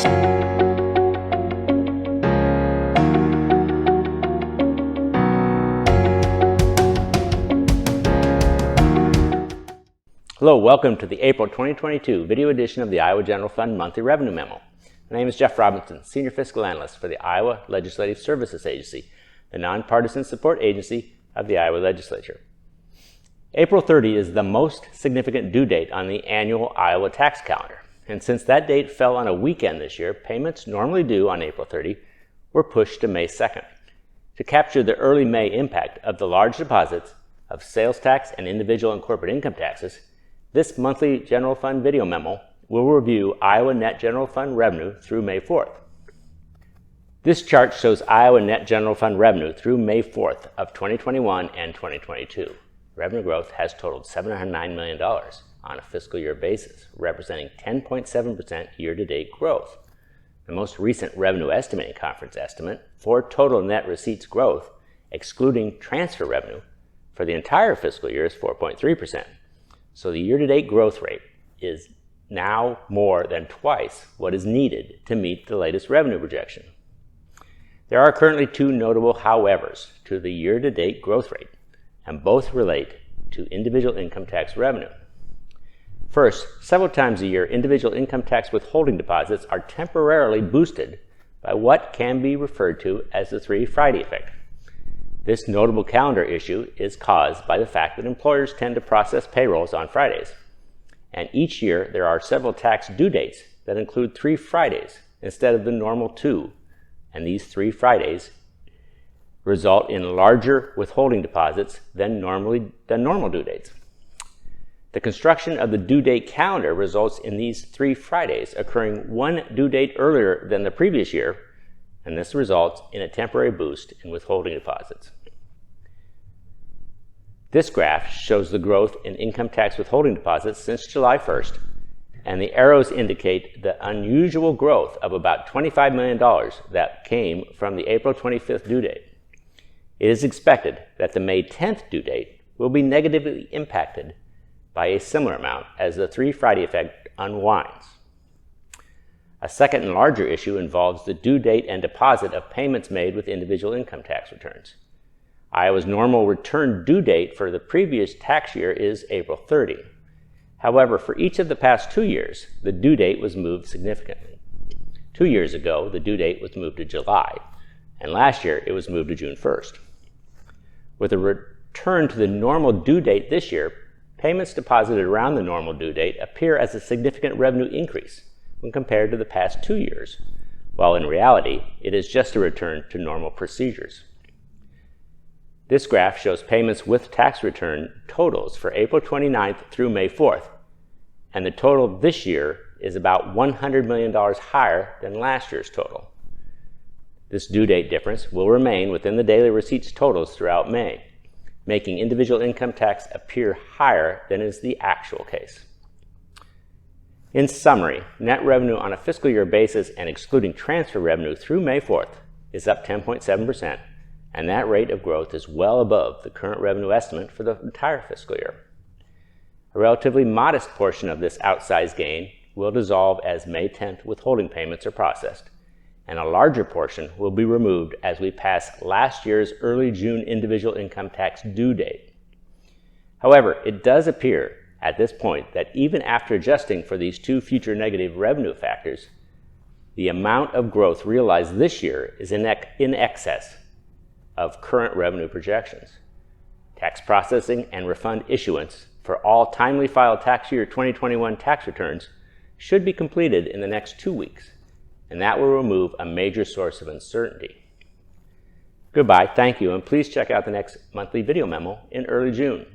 Hello, welcome to the April 2022 video edition of the Iowa General Fund Monthly Revenue Memo. My name is Jeff Robinson, Senior Fiscal Analyst for the Iowa Legislative Services Agency, the nonpartisan support agency of the Iowa Legislature. April 30 is the most significant due date on the annual Iowa tax calendar, and since that date fell on a weekend this year, payments normally due on April 30 were pushed to May 2nd. To capture the early May impact of the large deposits of sales tax and individual and corporate income taxes, this monthly general fund video memo will review Iowa net general fund revenue through May 4th. This chart shows Iowa net general fund revenue through May 4th of 2021 and 2022. Revenue growth has totaled $709 million on a fiscal year basis, representing 10.7% year-to-date growth. The most recent Revenue Estimating Conference estimate for total net receipts growth, excluding transfer revenue, for the entire fiscal year is 4.3%. So the year-to-date growth rate is now more than twice what is needed to meet the latest revenue projection. There are currently two notable howevers to the year-to-date growth rate, and both relate to individual income tax revenue. First, several times a year, individual income tax withholding deposits are temporarily boosted by what can be referred to as the 3 Friday effect. This notable calendar issue is caused by the fact that employers tend to process payrolls on Fridays. And each year there are several tax due dates that include 3 Fridays instead of the normal 2. And these 3 Fridays result in larger withholding deposits than normal due dates. The construction of the due date calendar results in these 3 Fridays occurring one due date earlier than the previous year, and this results in a temporary boost in withholding deposits. This graph shows the growth in income tax withholding deposits since July 1st, and the arrows indicate the unusual growth of about $25 million that came from the April 25th due date. It is expected that the May 10th due date will be negatively impacted by a similar amount as the 3 Friday effect unwinds. A second and larger issue involves the due date and deposit of payments made with individual income tax returns. Iowa's normal return due date for the previous tax year is April 30. However, for each of the past 2 years, the due date was moved significantly. 2 years ago, the due date was moved to July, and last year it was moved to June 1st. With a return to the normal due date this year, payments deposited around the normal due date appear as a significant revenue increase when compared to the past 2 years, while in reality, it is just a return to normal procedures. This graph shows payments with tax return totals for April 29th through May 4th, and the total this year is about $100 million higher than last year's total. This due date difference will remain within the daily receipts totals throughout May, making individual income tax appear higher than is the actual case. In summary, net revenue on a fiscal year basis and excluding transfer revenue through May 4th is up 10.7%, and that rate of growth is well above the current revenue estimate for the entire fiscal year. A relatively modest portion of this outsized gain will dissolve as May 10th withholding payments are processed, and a larger portion will be removed as we pass last year's early June individual income tax due date. However, it does appear at this point that even after adjusting for these two future negative revenue factors, the amount of growth realized this year is in excess of current revenue projections. Tax processing and refund issuance for all timely filed tax year 2021 tax returns should be completed in the next 2 weeks, and that will remove a major source of uncertainty. Goodbye, thank you, and please check out the next monthly video memo in early June.